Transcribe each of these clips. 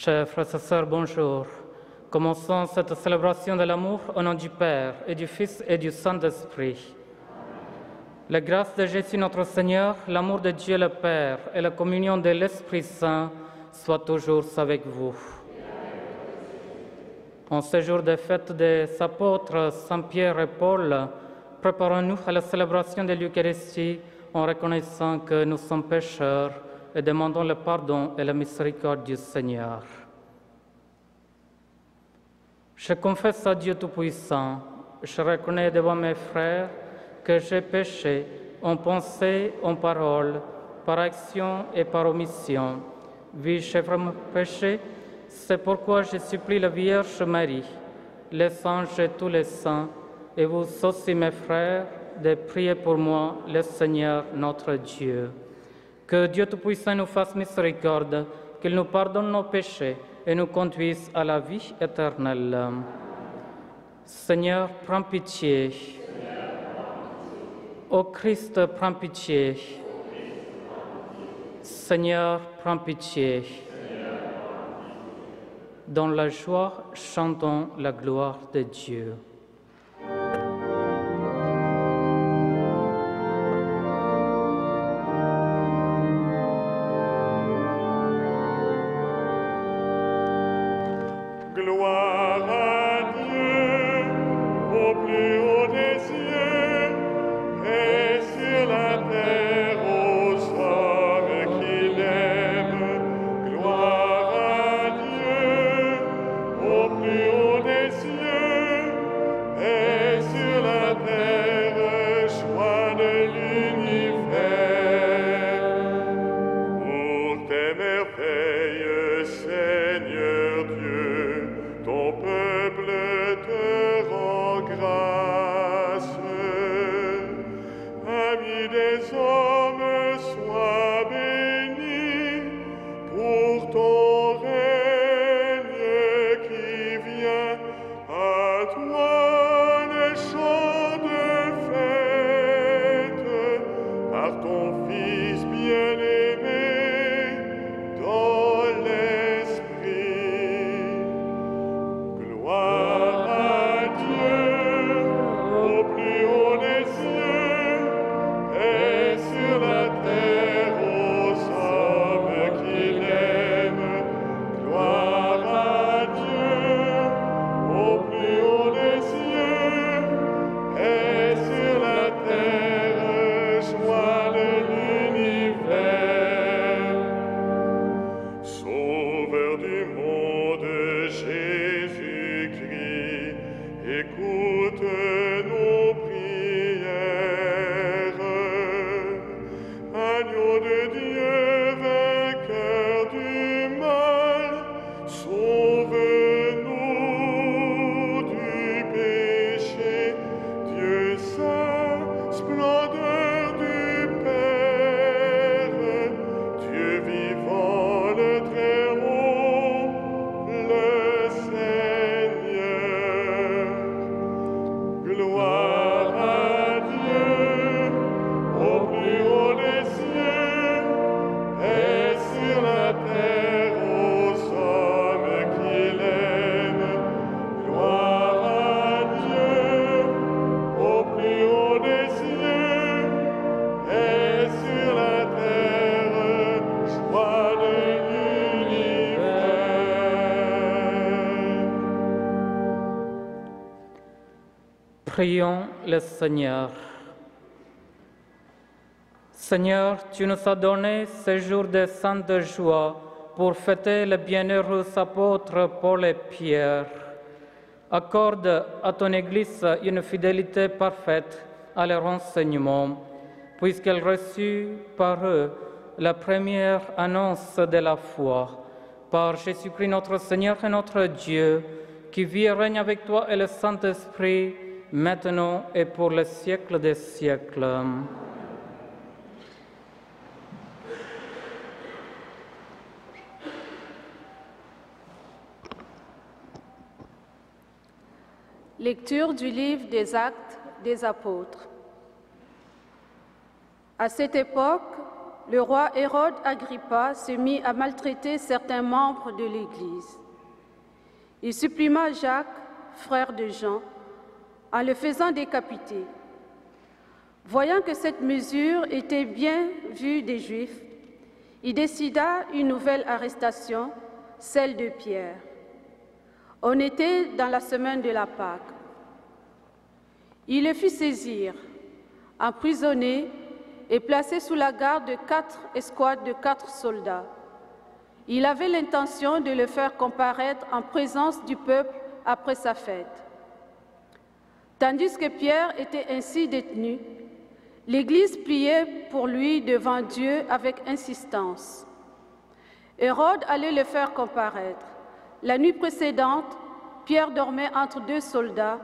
Chers frères et sœurs, bonjour. Commençons cette célébration de l'amour au nom du Père et du Fils et du Saint-Esprit. La grâce de Jésus notre Seigneur, l'amour de Dieu le Père et la communion de l'Esprit Saint soient toujours avec vous. En ce jour de fête des apôtres Saint-Pierre et Paul, préparons-nous à la célébration de l'Eucharistie en reconnaissant que nous sommes pécheurs et demandons le pardon et la miséricorde du Seigneur. Je confesse à Dieu Tout-Puissant, je reconnais devant mes frères que j'ai péché en pensée, en parole, par action et par omission. Oui, j'ai vraiment péché, c'est pourquoi je supplie la Vierge Marie, les anges et tous les saints, et vous aussi mes frères, de prier pour moi, le Seigneur notre Dieu. Que Dieu Tout-Puissant nous fasse miséricorde, qu'il nous pardonne nos péchés et nous conduise à la vie éternelle. Seigneur, prends pitié. Ô Christ, prends pitié. Seigneur, prends pitié. Dans la joie, chantons la gloire de Dieu. Gloire à Dieu au plus haut des cieux et sur la terre aux hommes qu'il aime. Gloire à Dieu au plus haut des cieux et sur la terre, joie de l'univers. Pour tes merveilles, Seigneur Dieu, ton peuple te rend grâce. Ami des hommes, sois béni pour ton règne qui vient. À toi les chants de fête, par ton Fils bien-aimé dans l'Esprit. Gloire à Dieu au plus haut des cieux et sur la terre aux hommes qu'il aime. Gloire à Dieu au plus haut des cieux et sur la terre, joie de l'univers. Sauveur du monde, Jésus-Christ, écoute nos prières. Agneau de Dieu, vainqueur du mal, sauve-nous du péché. Dieu saint, splendeur du Père, Dieu vivant, le Très-Haut, le Seigneur. Gloire à Dieu au plus haut des cieux et sur la terre aux hommes qu'il aime. Gloire à Dieu au plus haut des cieux et sur la terre, joie de l'univers. Prions le Seigneur. Seigneur, tu nous as donné ce jour de sainte joie pour fêter les bienheureux apôtres Paul et Pierre. Accorde à ton Église une fidélité parfaite à leur enseignement, puisqu'elle reçut par eux la première annonce de la foi. Par Jésus-Christ notre Seigneur et notre Dieu, qui vit et règne avec toi et le Saint-Esprit, maintenant et pour les siècles des siècles. Lecture du livre des Actes des Apôtres. À cette époque, le roi Hérode Agrippa se mit à maltraiter certains membres de l'Église. Il supplima Jacques, frère de Jean, en le faisant décapiter. Voyant que cette mesure était bien vue des Juifs, il décida une nouvelle arrestation, celle de Pierre. On était dans la semaine de la Pâque. Il le fit saisir, emprisonné et placé sous la garde de 4 escouades de 4 soldats. Il avait l'intention de le faire comparaître en présence du peuple après sa fête. Tandis que Pierre était ainsi détenu, l'Église priait pour lui devant Dieu avec insistance. Hérode allait le faire comparaître. La nuit précédente, Pierre dormait entre 2 soldats.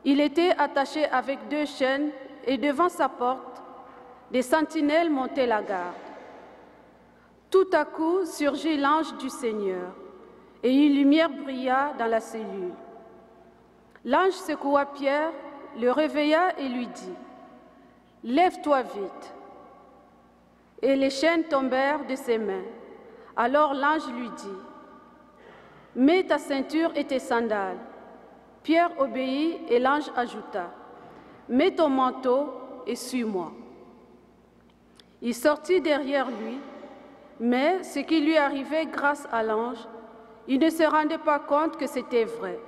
Il était attaché avec 2 chaînes et devant sa porte, des sentinelles montaient la garde. Tout à coup surgit l'ange du Seigneur, et une lumière brilla dans la cellule. L'ange secoua Pierre, le réveilla et lui dit « Lève-toi vite !» Et les chaînes tombèrent de ses mains. Alors l'ange lui dit « Mets ta ceinture et tes sandales. » Pierre obéit et l'ange ajouta « Mets ton manteau et suis-moi. » Il sortit derrière lui, mais ce qui lui arrivait grâce à l'ange, il ne se rendait pas compte que c'était vrai.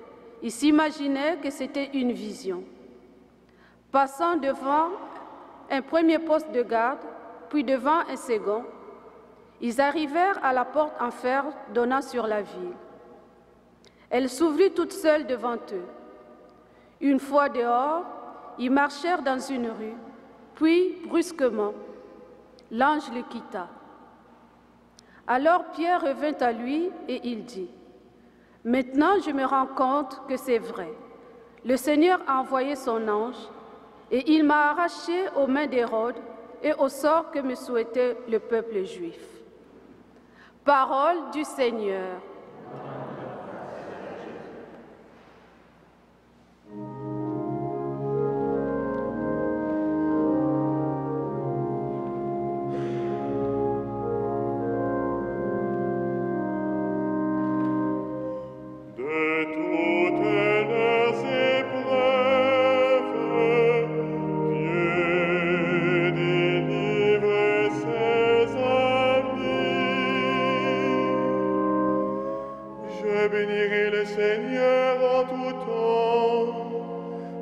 Il s'imaginait que c'était une vision. Passant devant un premier poste de garde, puis devant un second, ils arrivèrent à la porte en fer donnant sur la ville. Elle s'ouvrit toute seule devant eux. Une fois dehors, ils marchèrent dans une rue, puis, brusquement, l'ange le quitta. Alors Pierre revint à lui et il dit « Maintenant je me rends compte que c'est vrai. Le Seigneur a envoyé son ange et il m'a arraché aux mains d'Hérode et au sort que me souhaitait le peuple juif. » Parole du Seigneur.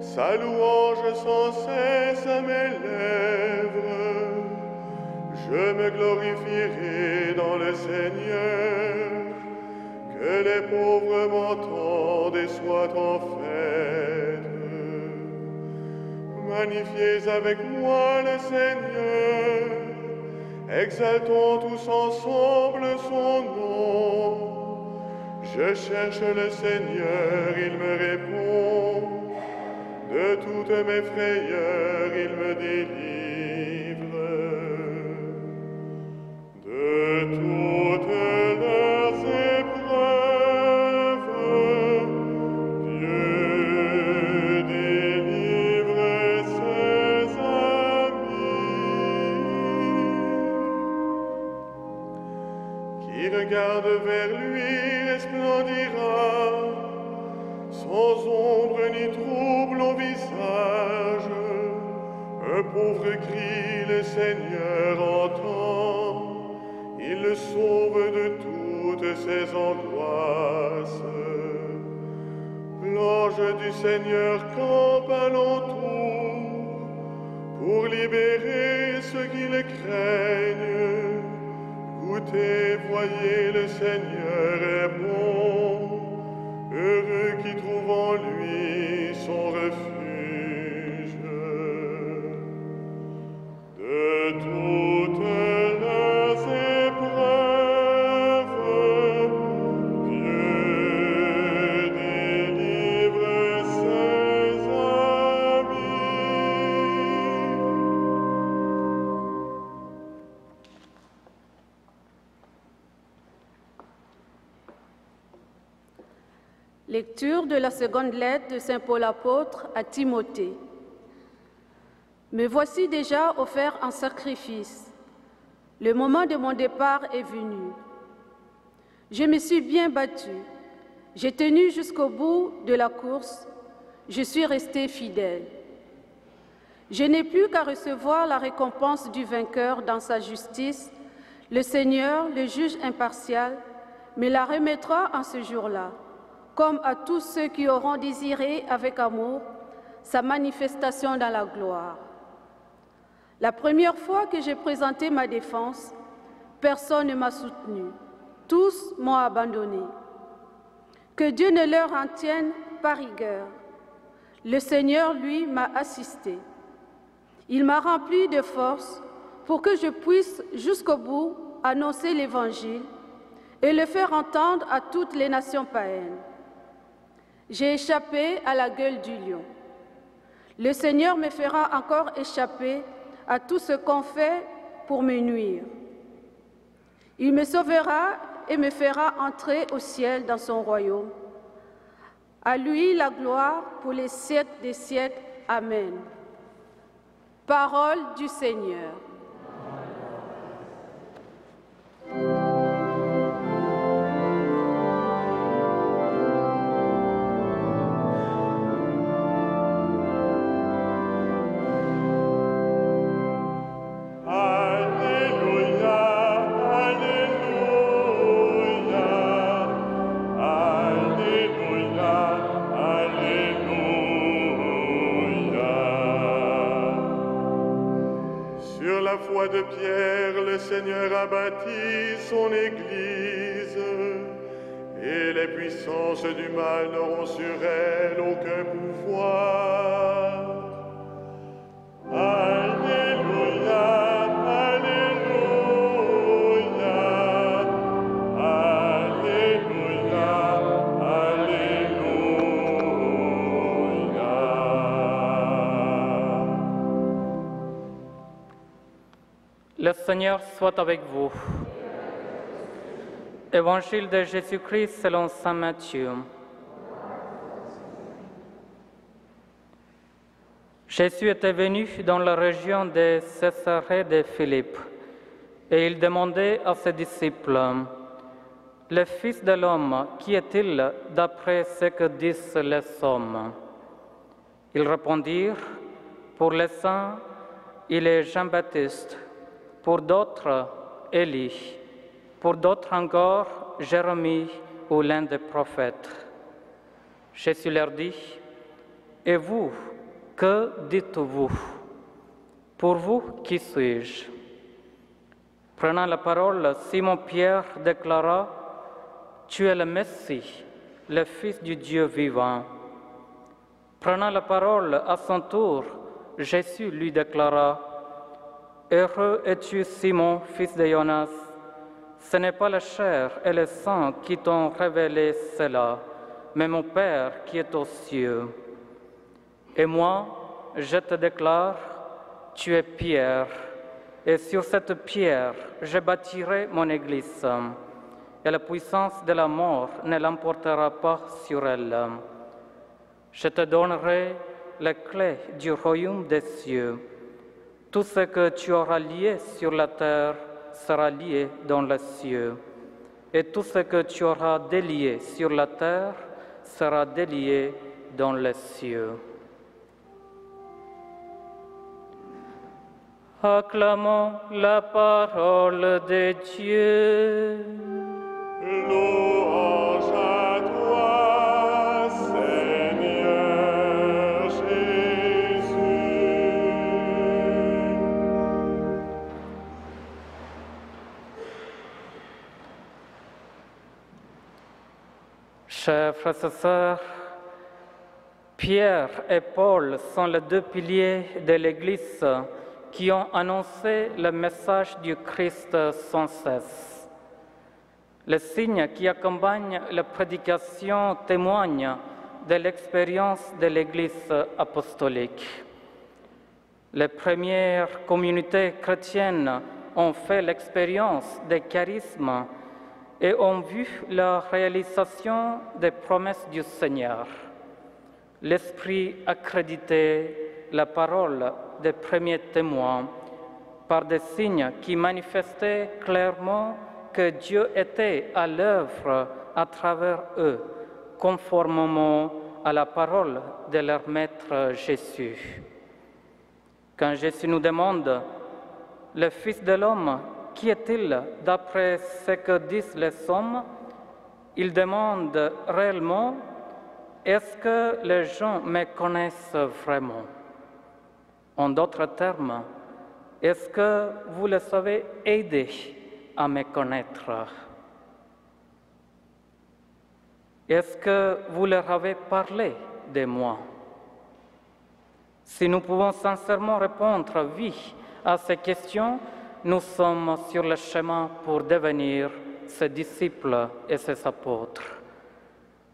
Sa louange sans cesse à mes lèvres. Je me glorifierai dans le Seigneur. Que les pauvres m'entendent et soient en fête. Magnifiez avec moi le Seigneur. Exaltons tous ensemble son nom. Je cherche le Seigneur, il me répond. De toutes mes frayeurs, il me délivre. De toutes leurs épreuves, Dieu délivre ses amis. Qui regarde vers lui resplendira, sans ombre ni trouble au visage. Un pauvre cri, le Seigneur entend. Il le sauve de toutes ses angoisses. L'ange du Seigneur campe alentour pour libérer ceux qui le craignent. Goûtez, voyez, le Seigneur est bon. Heureux qui trouve en lui son refuge. De toutes leurs épreuves, Dieu délivre ses amis. Lecture de la seconde lettre de Saint Paul apôtre à Timothée. Me voici déjà offert en sacrifice, Le moment de mon départ est venu. Je me suis bien battue. J'ai tenu jusqu'au bout de la course. Je suis restée fidèle. Je n'ai plus qu'à recevoir la récompense du vainqueur dans sa justice. Le Seigneur, le juge impartial, me la remettra en ce jour-là, comme à tous ceux qui auront désiré avec amour sa manifestation dans la gloire. La première fois que j'ai présenté ma défense, personne ne m'a soutenu. Tous m'ont abandonné. Que Dieu ne leur en tienne pas rigueur. Le Seigneur, lui, m'a assisté. Il m'a rempli de force pour que je puisse jusqu'au bout annoncer l'Évangile et le faire entendre à toutes les nations païennes. J'ai échappé à la gueule du lion. Le Seigneur me fera encore échapper à tout ce qu'on fait pour me nuire. Il me sauvera et me fera entrer au ciel dans son royaume. À lui la gloire pour les siècles des siècles. Amen. Parole du Seigneur. De Pierre, le Seigneur a bâti son Église, et les puissances du mal n'auront sur elle aucun pouvoir. Alléluia, Alléluia, Alléluia, Alléluia. Le Seigneur soit avec vous. Évangile de Jésus-Christ selon saint Matthieu. Jésus était venu dans la région de Césarée de Philippe, et il demandait à ses disciples, « Le Fils de l'homme, qui est-il d'après ce que disent les hommes ?» Ils répondirent, « Pour les saints, il est Jean-Baptiste. Pour d'autres, Élie, pour d'autres encore, Jérémie ou l'un des prophètes. » Jésus leur dit, « Et vous, que dites-vous? Pour vous, qui suis-je » Prenant la parole, Simon-Pierre déclara, « Tu es le Messie, le Fils du Dieu vivant. » Prenant la parole à son tour, Jésus lui déclara, « Heureux es-tu, Simon, fils de Jonas. Ce n'est pas la chair et le sang qui t'ont révélé cela, mais mon Père qui est aux cieux. Et moi, je te déclare, tu es Pierre, et sur cette pierre, je bâtirai mon Église, et la puissance de la mort ne l'emportera pas sur elle. Je te donnerai les clés du royaume des cieux. Tout ce que tu auras lié sur la terre sera lié dans les cieux, et tout ce que tu auras délié sur la terre sera délié dans les cieux. Acclamons la parole de Dieu. Louange à toi, Seigneur Jésus. Chers frères et sœurs, Pierre et Paul sont les deux piliers de l'Église qui ont annoncé le message du Christ sans cesse. Les signes qui accompagnent la prédication témoignent de l'expérience de l'Église apostolique. Les premières communautés chrétiennes ont fait l'expérience des charismes et ont vu la réalisation des promesses du Seigneur. L'Esprit accréditait la parole des premiers témoins par des signes qui manifestaient clairement que Dieu était à l'œuvre à travers eux, conformément à la parole de leur Maître Jésus. Quand Jésus nous demande, le Fils de l'homme, qui est-il d'après ce que disent les hommes? Il demande réellement, est-ce que les gens me connaissent vraiment? En d'autres termes, est-ce que vous les avez aidés à me connaître? Est-ce que vous leur avez parlé de moi? Si nous pouvons sincèrement répondre oui à ces questions, nous sommes sur le chemin pour devenir ses disciples et ses apôtres.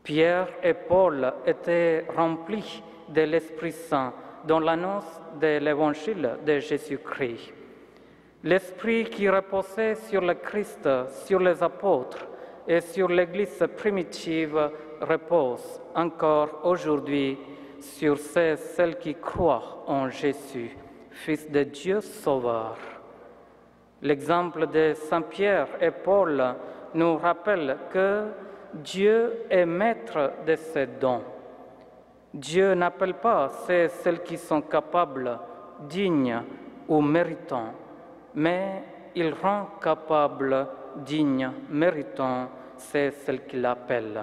Pierre et Paul étaient remplis de l'Esprit Saint dans l'annonce de l'Évangile de Jésus-Christ. L'Esprit qui reposait sur le Christ, sur les apôtres et sur l'Église primitive repose encore aujourd'hui sur celles qui croient en Jésus, Fils de Dieu Sauveur. L'exemple de Saint Pierre et Paul nous rappelle que Dieu est maître de ses dons. Dieu n'appelle pas celles qui sont capables, dignes ou méritants, mais il rend capables, dignes, méritants, celles qu'il appelle.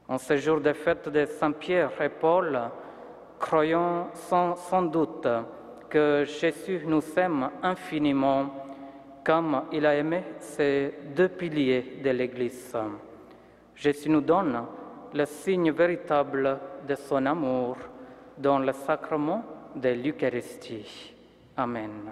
En ce jour de fête de Saint Pierre et Paul, croyons sans doute que Jésus nous aime infiniment comme il a aimé ces deux piliers de l'Église. Jésus nous donne le signe véritable de son amour dans le sacrement de l'Eucharistie. Amen.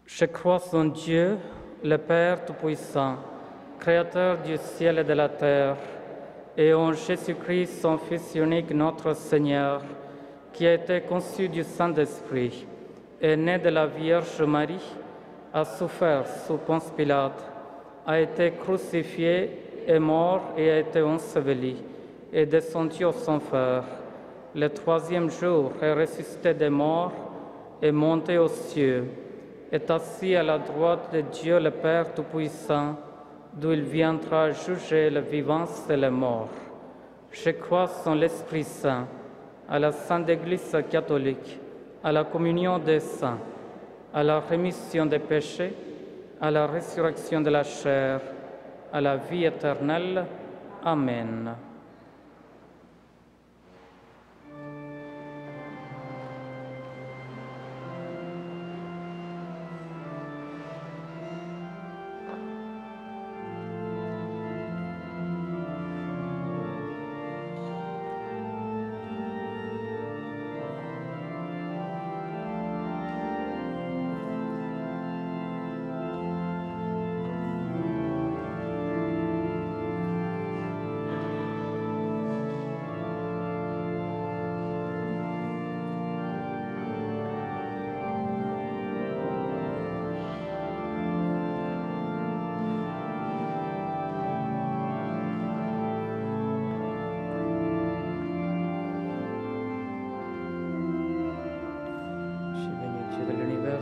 Je crois en Dieu, le Père Tout-Puissant, Créateur du ciel et de la terre, et en Jésus-Christ, son Fils unique, notre Seigneur, qui a été conçu du Saint-Esprit, est né de la Vierge Marie, a souffert sous Ponce Pilate, a été crucifié, est mort et a été enseveli, est descendu aux enfers. Le troisième jour est ressuscité des morts, est monté aux cieux, est assis à la droite de Dieu le Père Tout-Puissant, d'où il viendra juger les vivants et les morts. Je crois en l'Esprit Saint, à la Sainte Église catholique, à la communion des saints, à la rémission des péchés, à la résurrection de la chair, à la vie éternelle. Amen.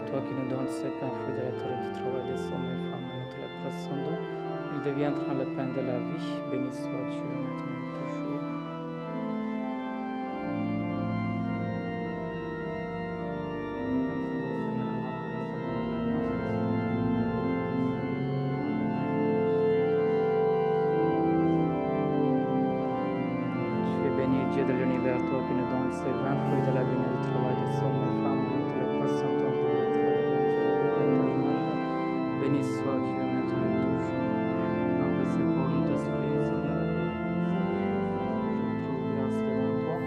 Toi qui nous donnes ce pain, fruit de la terre et du travail des hommes et femmes, nous te le présentons. Il deviendra le pain de la vie. Béni soit Dieu, maintenant et toujours. Tu es béni, Dieu de l'univers, toi qui nous donnes ce pain, fruit de la vie et du travail des hommes et femmes, nous te le présentons. Béni soit Dieu maintenant et toujours. Après ces paroles de Seigneur, je trouve grâce devant toi.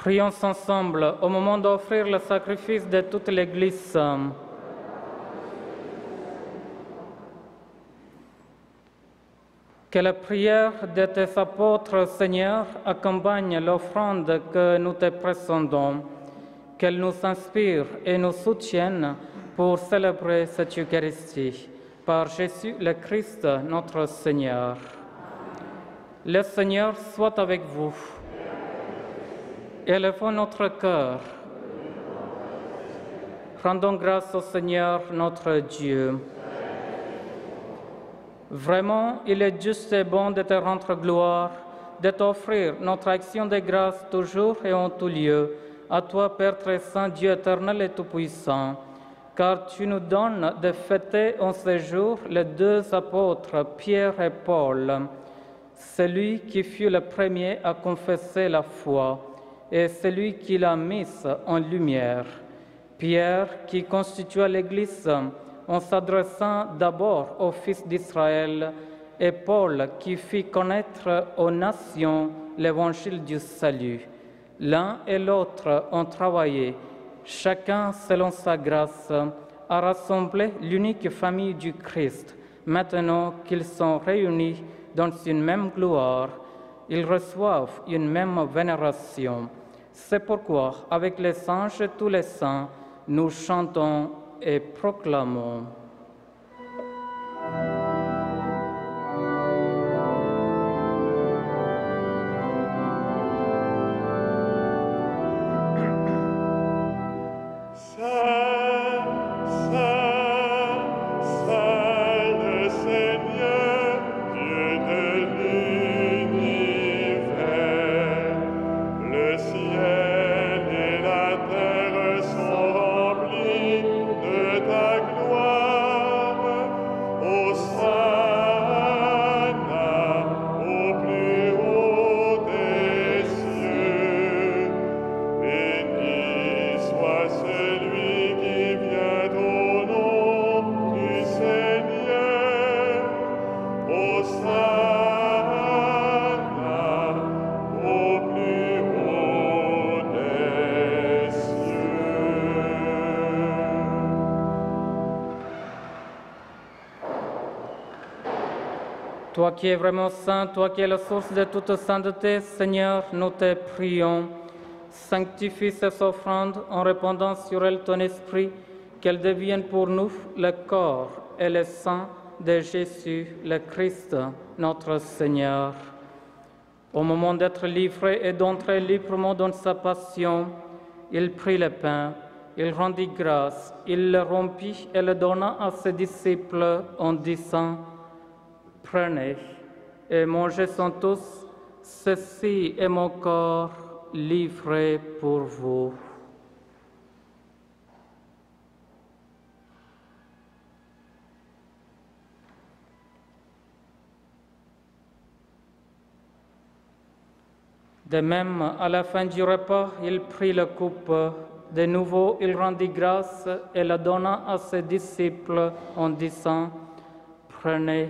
Prions ensemble au moment d'offrir le sacrifice de toute l'Église. Que la prière de tes apôtres, Seigneur, accompagne l'offrande que nous te présentons, qu'elle nous inspire et nous soutienne pour célébrer cette Eucharistie. Par Jésus le Christ, notre Seigneur. Le Seigneur soit avec vous. Élevons notre cœur. Rendons grâce au Seigneur notre Dieu. Vraiment, il est juste et bon de te rendre gloire, de t'offrir notre action de grâce toujours et en tout lieu, à toi, Père très saint, Dieu éternel et tout-puissant, car tu nous donnes de fêter en ce jour les deux apôtres, Pierre et Paul, celui qui fut le premier à confesser la foi et celui qui l'a mise en lumière. Pierre, qui constitua l'Église en s'adressant d'abord aux fils d'Israël, et Paul, qui fit connaître aux nations l'évangile du salut. L'un et l'autre ont travaillé, chacun selon sa grâce, à rassembler l'unique famille du Christ. Maintenant qu'ils sont réunis dans une même gloire, ils reçoivent une même vénération. C'est pourquoi, avec les anges et tous les saints, nous chantons et proclamons. Toi qui es vraiment saint, toi qui es la source de toute sainteté, Seigneur, nous te prions. Sanctifie ces offrandes en répandant sur elles ton esprit, qu'elles deviennent pour nous le corps et le sang de Jésus, le Christ, notre Seigneur. Au moment d'être livré et d'entrer librement dans sa passion, il prit le pain, il rendit grâce, il le rompit et le donna à ses disciples en disant: Prenez et mangez-en tous, ceci est mon corps livré pour vous. De même, à la fin du repas, il prit la coupe. De nouveau, il rendit grâce et la donna à ses disciples en disant: Prenez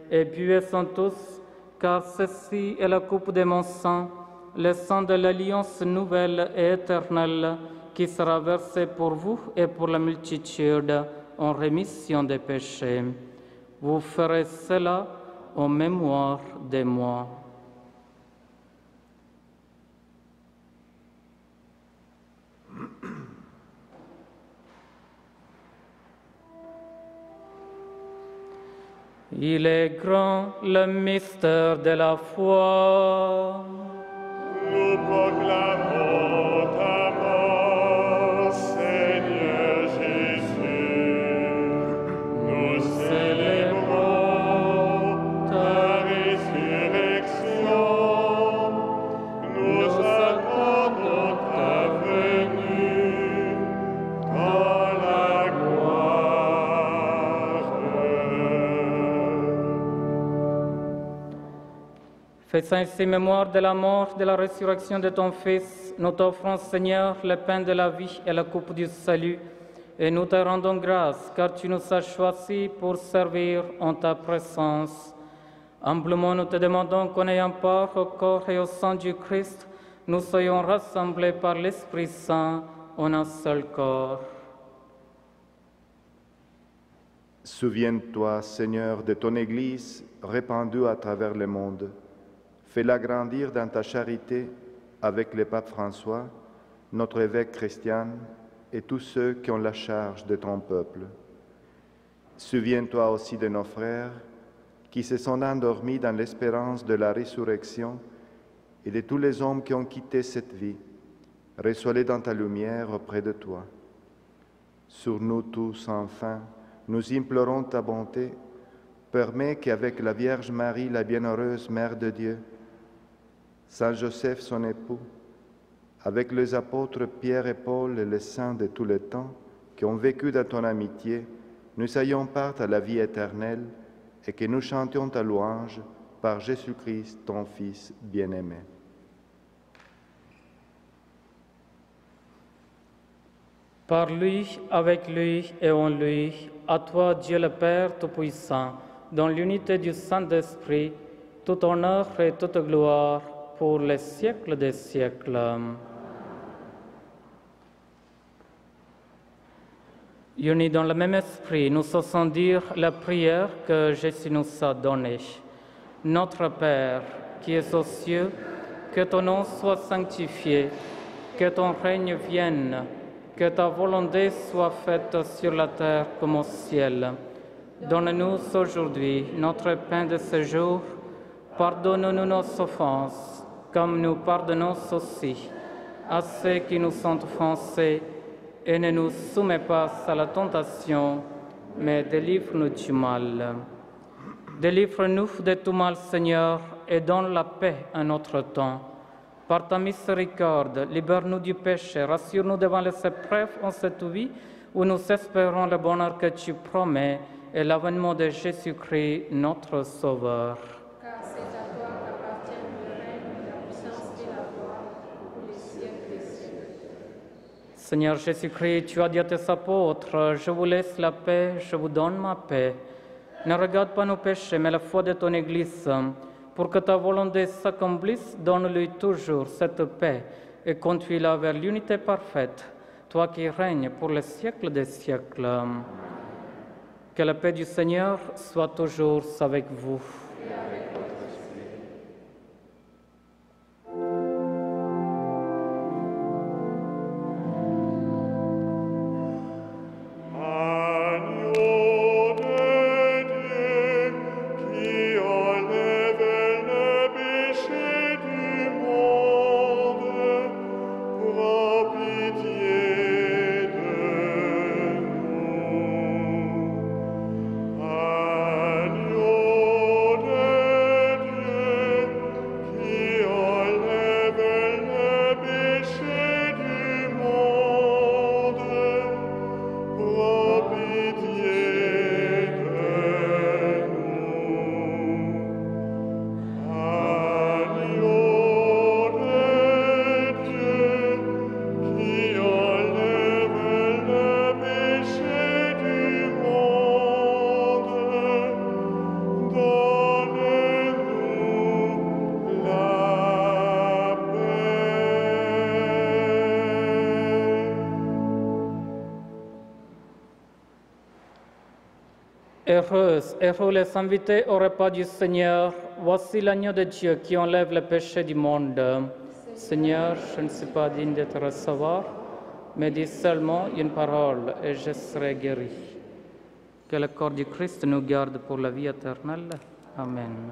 et buvez-en tous, car ceci est la coupe de mon sang, le sang de l'alliance nouvelle et éternelle, qui sera versé pour vous et pour la multitude en rémission des péchés. Vous ferez cela en mémoire de moi. Il est grand le mystère de la foi. Nous proclamons ta mort, Seigneur Jésus. Nous célébrons ta résurrection. Nous attendons ta venue dans la gloire. Faisant ainsi mémoire de la mort, de la résurrection de ton Fils, nous t'offrons, Seigneur, le pain de la vie et la coupe du salut, et nous te rendons grâce, car tu nous as choisis pour servir en ta présence. Humblement, nous te demandons qu'en ayant part au corps et au sang du Christ, nous soyons rassemblés par l'Esprit Saint en un seul corps. Souviens-toi, Seigneur, de ton Église répandue à travers le monde. Fais-la grandir dans ta charité avec le pape François, notre évêque Christian et tous ceux qui ont la charge de ton peuple. Souviens-toi aussi de nos frères qui se sont endormis dans l'espérance de la résurrection et de tous les hommes qui ont quitté cette vie. Reçois-les dans ta lumière auprès de toi. Sur nous tous, enfin, nous implorons ta bonté. Permets qu'avec la Vierge Marie, la bienheureuse Mère de Dieu, Saint Joseph, son époux, avec les apôtres Pierre et Paul et les saints de tous les temps qui ont vécu dans ton amitié, nous ayons part à la vie éternelle et que nous chantions ta louange par Jésus-Christ, ton Fils bien-aimé. Par lui, avec lui et en lui, à toi, Dieu le Père Tout-Puissant, dans l'unité du Saint-Esprit, tout honneur et toute gloire pour les siècles des siècles. Unis dans le même esprit, nous osons dire la prière que Jésus nous a donnée. Notre Père, qui es aux cieux, que ton nom soit sanctifié, que ton règne vienne, que ta volonté soit faite sur la terre comme au ciel. Donne-nous aujourd'hui notre pain de ce jour. Pardonne-nous nos offenses, comme nous pardonnons aussi à ceux qui nous sont offensés, et ne nous soumets pas à la tentation, mais délivre-nous du mal. Délivre-nous de tout mal, Seigneur, et donne la paix à notre temps. Par ta miséricorde, libère-nous du péché, rassure-nous devant les épreuves en cette vie, où nous espérons le bonheur que tu promets et l'avènement de Jésus-Christ, notre Sauveur. Car c'est à toi qu'appartiennent le règne, la puissance et la gloire pour les siècles des siècles. Seigneur Jésus-Christ, tu as dit à tes apôtres, je vous laisse la paix, je vous donne ma paix. Ne regarde pas nos péchés, mais la foi de ton Église. Pour que ta volonté s'accomplisse, donne-lui toujours cette paix et conduis-la vers l'unité parfaite, toi qui règnes pour les siècles des siècles. Que la paix du Seigneur soit toujours avec vous. Heureux les invités au repas du Seigneur. Voici l'agneau de Dieu qui enlève le péché du monde. Seigneur, je ne suis pas digne de te recevoir, mais dis seulement une parole et je serai guéri. Que le corps du Christ nous garde pour la vie éternelle. Amen.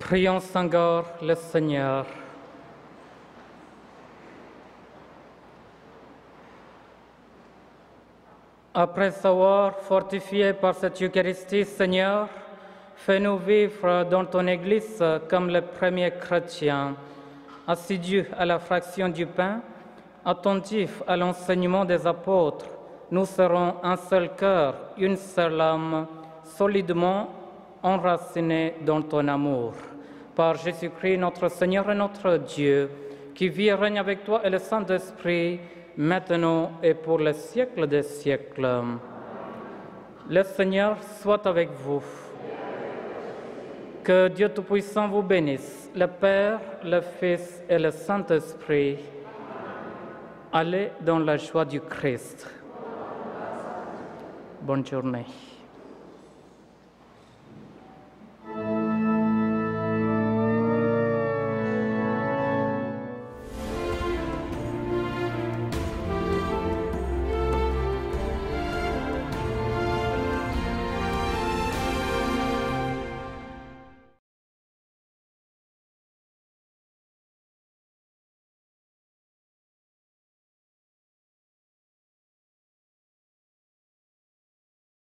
Prions Seigneur le Seigneur. Après avoir fortifié par cette Eucharistie, Seigneur, fais-nous vivre dans ton Église comme les premiers chrétiens, assidus à la fraction du pain, attentifs à l'enseignement des apôtres. Nous serons un seul cœur, une seule âme, solidement enracinés dans ton amour. Par Jésus-Christ, notre Seigneur et notre Dieu, qui vit et règne avec toi et le Saint-Esprit, maintenant et pour les siècles des siècles. Le Seigneur soit avec vous. Que Dieu Tout-Puissant vous bénisse, le Père, le Fils et le Saint-Esprit. Allez dans la joie du Christ. Bonne journée.